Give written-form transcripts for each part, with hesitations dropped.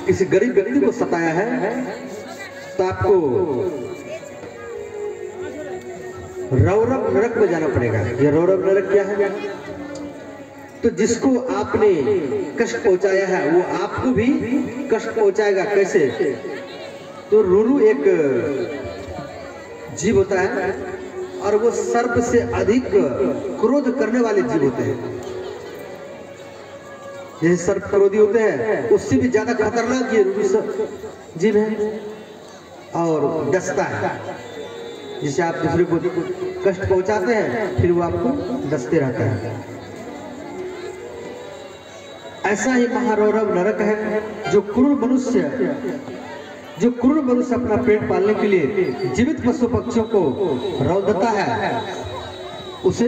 किसी गरीब व्यक्ति को सताया है तो आपको रौरव नरक में जाना पड़ेगा। ये रौरव नरक क्या है? तो जिसको आपने कष्ट पहुंचाया है वो आपको भी कष्ट पहुंचाएगा। कैसे? तो रुरु एक जीव होता है और वो सर्प से अधिक क्रोध करने वाले जीव होते हैं। जैसे सर्प क्रोधी होते हैं उससे भी ज्यादा खतरनाक ये रुरु जीव है और डसता है। जिसे आप दूसरे को कष्ट पहुंचाते हैं फिर वो आपको डसते रहता है। ऐसा ही महारौरव नरक है। जो क्रूर मनुष्य अपना पेट पालने के लिए जीवित पशु पक्षियों को रौंदता है उसे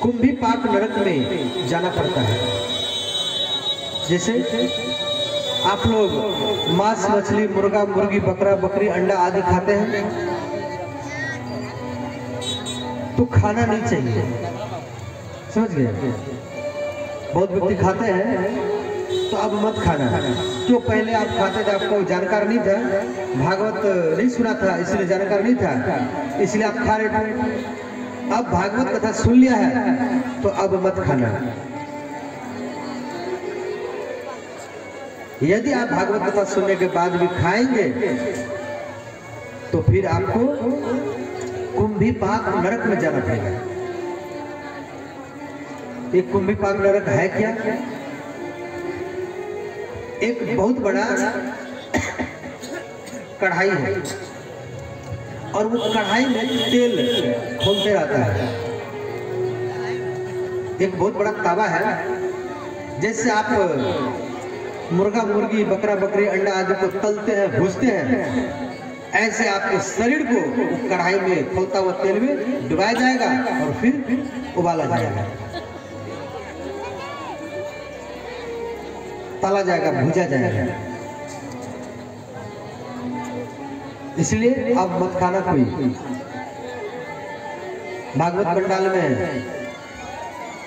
कुंभीपाक नरक में जाना पड़ता है। जैसे आप लोग मांस मछली मुर्गा मुर्गी बकरा बकरी अंडा आदि खाते हैं तो खाना नहीं चाहिए, समझ गए? बहुत व्यक्ति खाते हैं तो अब मत खाना। क्यों? पहले आप खाते थे, आपको जानकार नहीं था, भागवत नहीं सुना था इसलिए जानकार नहीं था, इसलिए आप खा रहे थे। अब भागवत कथा सुन लिया है तो अब मत खाना। यदि आप भागवत कथा सुनने के बाद भी खाएंगे तो फिर आपको कुंभीपाक नरक में जाना पड़ेगा। एक कुंभीपाक नरक है क्या? एक बहुत बड़ा कढ़ाई है और वो कढ़ाई में तेल खोलते रहता है। एक बहुत बड़ा तावा है। जैसे आप मुर्गा मुर्गी बकरा बकरी अंडा आदि को तलते हैं भूजते हैं, ऐसे आपके शरीर को कढ़ाई में खोलता हुआ तेल में डुबाया जाएगा और फिर उबाला जाएगा, तला जाएगा, भूजा जाएगा। इसलिए अब मत खाना कोई। भागवत पंडाल में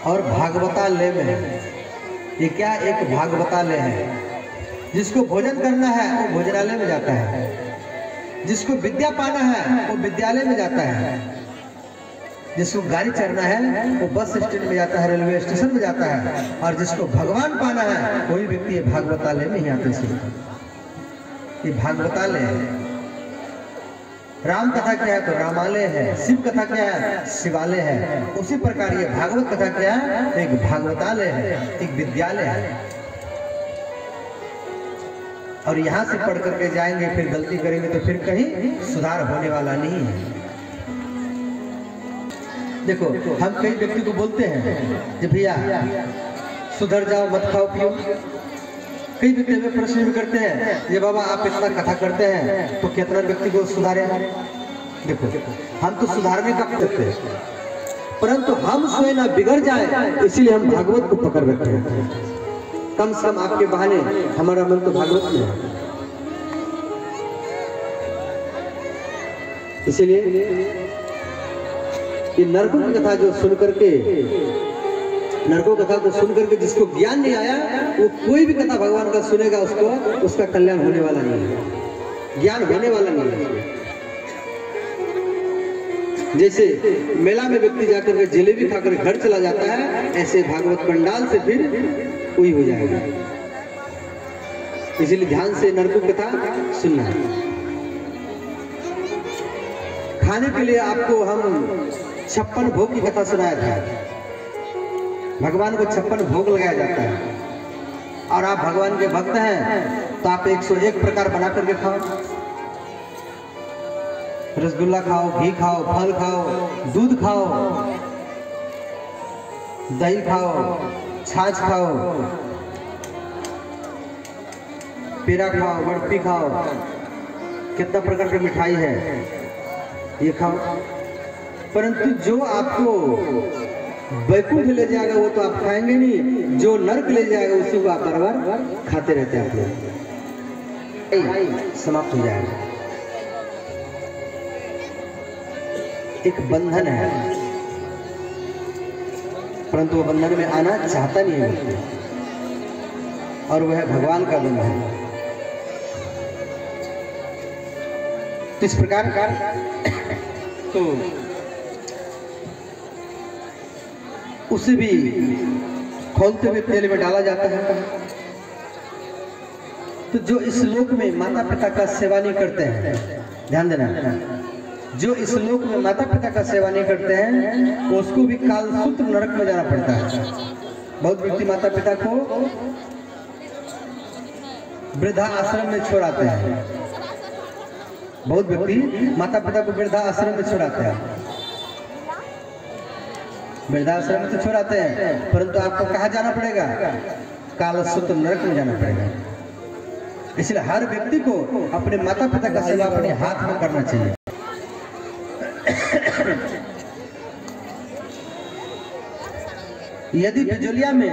और भागवतालय में, ये क्या? एक भागवतालय है। जिसको भोजन करना है वो भोजनालय में जाता है, जिसको विद्या पाना है वो विद्यालय में जाता है, जिसको गाड़ी चढ़ना है वो बस स्टैंड में जाता है, रेलवे स्टेशन में जाता है, और जिसको भगवान पाना है कोई व्यक्ति ये भागवतालय में ही आते हैं। ये भागवतालय है। राम कथा क्या है? तो रामालय है। शिव कथा क्या है? शिवालय है। उसी प्रकार ये भागवत कथा क्या है? एक भागवतालय है, एक विद्यालय है। और यहाँ से पढ़ करके जाएंगे फिर गलती करेंगे तो फिर कहीं सुधार होने वाला नहीं है। देखो हम कई व्यक्ति को बोलते हैं कि भैया सुधर जाओ, मत खाओ पियो। कई व्यक्ति हमें प्रश्न भी करते हैं, ये बाबा आप इतना कथा करते हैं तो कितना व्यक्ति को सुधारे? देखो हम तो सुधारने का करते हैं, परंतु हम स्वयं ना बिगड़ जाए इसीलिए हम भागवत को पकड़ रखते हैं। कम से कम आपके बहाने हमारा मन तो भागवत में है। इसीलिए ये नरकों की कथा जो सुन करके, नरकों कथा को सुन करके जिसको ज्ञान नहीं आया वो कोई भी कथा भगवान का सुनेगा उसको उसका कल्याण होने वाला नहीं है, ज्ञान होने वाला नहीं है। जैसे मेला में व्यक्ति जाकर के जलेबी खाकर घर चला जाता है, ऐसे भागवत पंडाल से फिर कोई हो जाएगा। इसलिए ध्यान से नरकों कथा सुनना है। खाने के लिए आपको हम 56 भोग की कथा सुनाया था। भगवान को 56 भोग लगाया जाता है और आप भगवान के भक्त हैं तो आप 101 प्रकार बना करके खाओ। रसगुल्ला खाओ, घी खाओ, फल खाओ, दूध खाओ, दही खाओ, छाछ खाओ, पेड़ा खाओ, बर्फी खाओ, कितना प्रकार की मिठाई है ये खाओ। परंतु जो आपको वैकुंठ ले जाएगा वो तो आप खाएंगे नहीं, जो नरक ले जाएगा उसी को आप बार बार खाते रहते हैं। आप लोग समाप्त हो जाएगा। एक बंधन है, परंतु वो बंधन में आना चाहता नहीं है। और वह भगवान का जन्म है। तो इस प्रकार तो उसे भी खोलते हुए तेल में डाला जाता है। तो जो इस लोक में माता पिता का सेवा नहीं करते हैं, ध्यान देना, जो इस लोक में माता पिता का सेवा नहीं करते हैं उसको भी कालसूत्र नरक में जाना पड़ता है। बहुत व्यक्ति माता पिता को वृद्धा आश्रम में छोड़ाते हैं, बहुत व्यक्ति माता पिता को वृद्धा आश्रम में छोड़ाते हैं, वृद्धाश्रम में तो छोड़ाते हैं, परंतु आपको कहाँ जाना पड़ेगा? कालसूत्र नरक में जाना पड़ेगा। इसलिए हर व्यक्ति को अपने माता पिता का सेवा अपने हाथ में करना चाहिए। यदि बिजलिया में